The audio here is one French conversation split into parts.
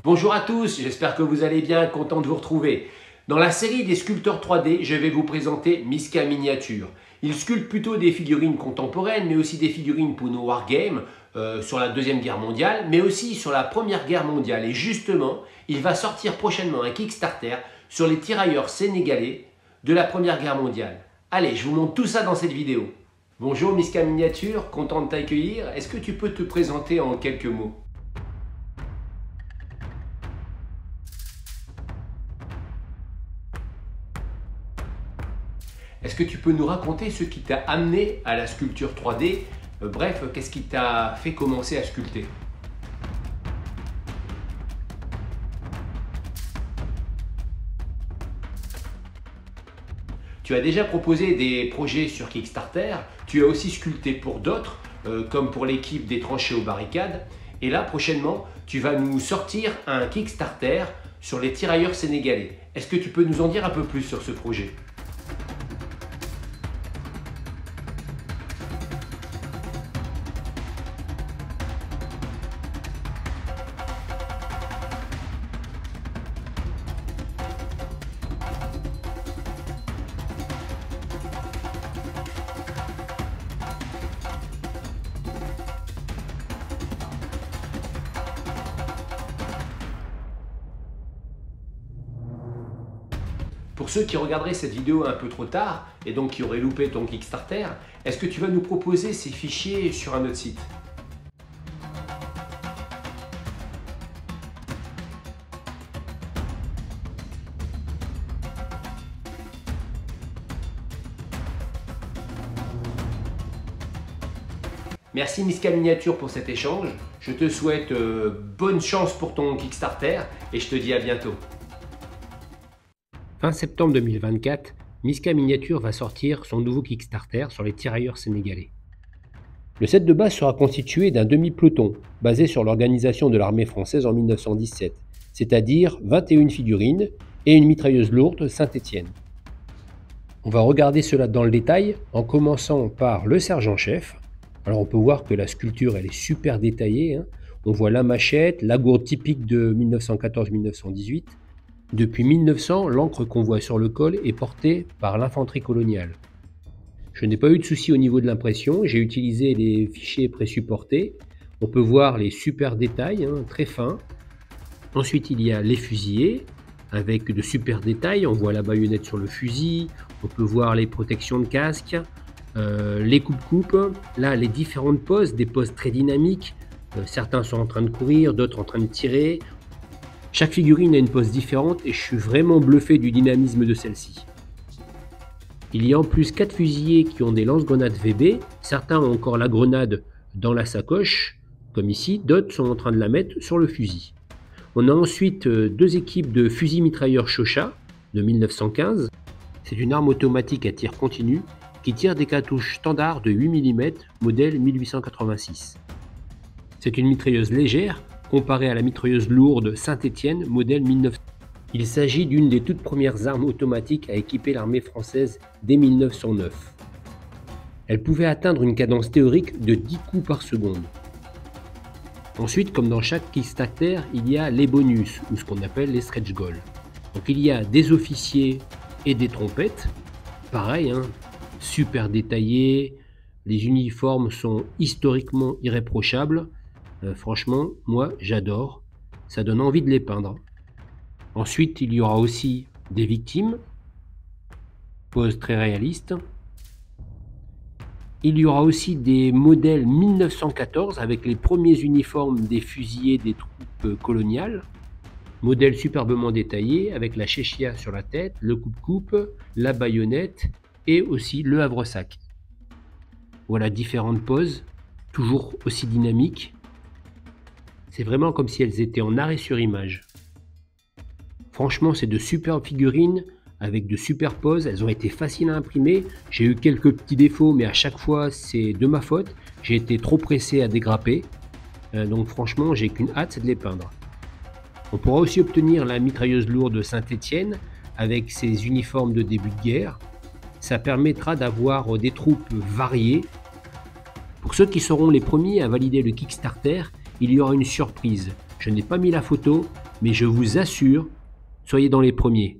Bonjour à tous, j'espère que vous allez bien, content de vous retrouver. Dans la série des sculpteurs 3D, je vais vous présenter Miska Miniature. Il sculpte plutôt des figurines contemporaines, mais aussi des figurines pour nos wargames sur la Deuxième Guerre mondiale, mais aussi sur la Première Guerre mondiale. Et justement, il va sortir prochainement un Kickstarter sur les tirailleurs sénégalais de la Première Guerre mondiale. Allez, je vous montre tout ça dans cette vidéo. Bonjour Miska Miniature, content de t'accueillir. Est-ce que tu peux te présenter en quelques mots ? Est-ce que tu peux nous raconter ce qui t'a amené à la sculpture 3D? Bref, qu'est-ce qui t'a fait commencer à sculpter? Tu as déjà proposé des projets sur Kickstarter, tu as aussi sculpté pour d'autres, comme pour l'équipe des tranchées aux barricades. Et là, prochainement, tu vas nous sortir un Kickstarter sur les tirailleurs sénégalais. Est-ce que tu peux nous en dire un peu plus sur ce projet ? Pour ceux qui regarderaient cette vidéo un peu trop tard et donc qui auraient loupé ton Kickstarter, est-ce que tu vas nous proposer ces fichiers sur un autre site ? Merci Miska Miniature pour cet échange. Je te souhaite bonne chance pour ton Kickstarter et je te dis à bientôt. Fin septembre 2024, Miska Miniature va sortir son nouveau Kickstarter sur les tirailleurs sénégalais. Le set de base sera constitué d'un demi-peloton, basé sur l'organisation de l'armée française en 1917, c'est-à-dire 21 figurines et une mitrailleuse lourde Saint-Étienne. On va regarder cela dans le détail en commençant par le sergent-chef. Alors on peut voir que la sculpture elle est super détaillée, hein. On voit la machette, la gourde typique de 1914-1918. Depuis 1900, l'encre qu'on voit sur le col est portée par l'infanterie coloniale. Je n'ai pas eu de souci au niveau de l'impression, j'ai utilisé les fichiers présupportés. On peut voir les super détails, hein, très fins. Ensuite, il y a les fusillés avec de super détails. On voit la baïonnette sur le fusil, on peut voir les protections de casque, les coupes-coupes. Là, les différentes poses, des poses très dynamiques. Certains sont en train de courir, d'autres en train de tirer. Chaque figurine a une pose différente et je suis vraiment bluffé du dynamisme de celle-ci. Il y a en plus 4 fusiliers qui ont des lance-grenades VB, certains ont encore la grenade dans la sacoche, comme ici, d'autres sont en train de la mettre sur le fusil. On a ensuite 2 équipes de fusils mitrailleurs Shosha de 1915. C'est une arme automatique à tir continu qui tire des cartouches standard de 8 mm, modèle 1886. C'est une mitrailleuse légère, comparé à la mitrailleuse lourde Saint-Étienne, modèle 1900. Il s'agit d'une des toutes premières armes automatiques à équiper l'armée française dès 1909. Elle pouvait atteindre une cadence théorique de 10 coups par seconde. Ensuite, comme dans chaque Kickstarter, il y a les bonus, ou ce qu'on appelle les stretch goals. Donc il y a des officiers et des trompettes, pareil, hein, super détaillés, les uniformes sont historiquement irréprochables. Franchement, moi j'adore, ça donne envie de les peindre. Ensuite, il y aura aussi des victimes, pose très réaliste. Il y aura aussi des modèles 1914 avec les premiers uniformes des fusiliers des troupes coloniales. Modèle superbement détaillé avec la chéchia sur la tête, le coupe-coupe, la baïonnette et aussi le havresac. Voilà différentes poses, toujours aussi dynamiques. C'est vraiment comme si elles étaient en arrêt sur image. Franchement, c'est de superbes figurines avec de super poses. Elles ont été faciles à imprimer. J'ai eu quelques petits défauts, mais à chaque fois, c'est de ma faute. J'ai été trop pressé à dégrapper. Donc franchement, j'ai qu'une hâte, c'est de les peindre. On pourra aussi obtenir la mitrailleuse lourde Saint-Étienne avec ses uniformes de début de guerre. Ça permettra d'avoir des troupes variées. Pour ceux qui seront les premiers à valider le Kickstarter, il y aura une surprise. Je n'ai pas mis la photo, mais je vous assure, soyez dans les premiers.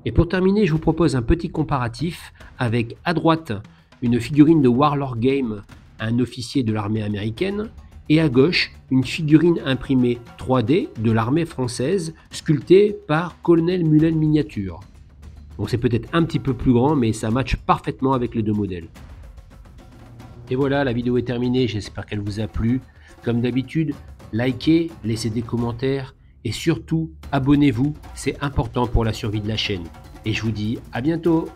Et pour terminer, je vous propose un petit comparatif avec à droite une figurine de Warlord Game, un officier de l'armée américaine, et à gauche une figurine imprimée 3D de l'armée française sculptée par Colonel Mullen Miniature. Bon, c'est peut-être un petit peu plus grand, mais ça matche parfaitement avec les deux modèles. Et voilà, la vidéo est terminée, j'espère qu'elle vous a plu. Comme d'habitude, likez, laissez des commentaires et surtout abonnez-vous, c'est important pour la survie de la chaîne. Et je vous dis à bientôt.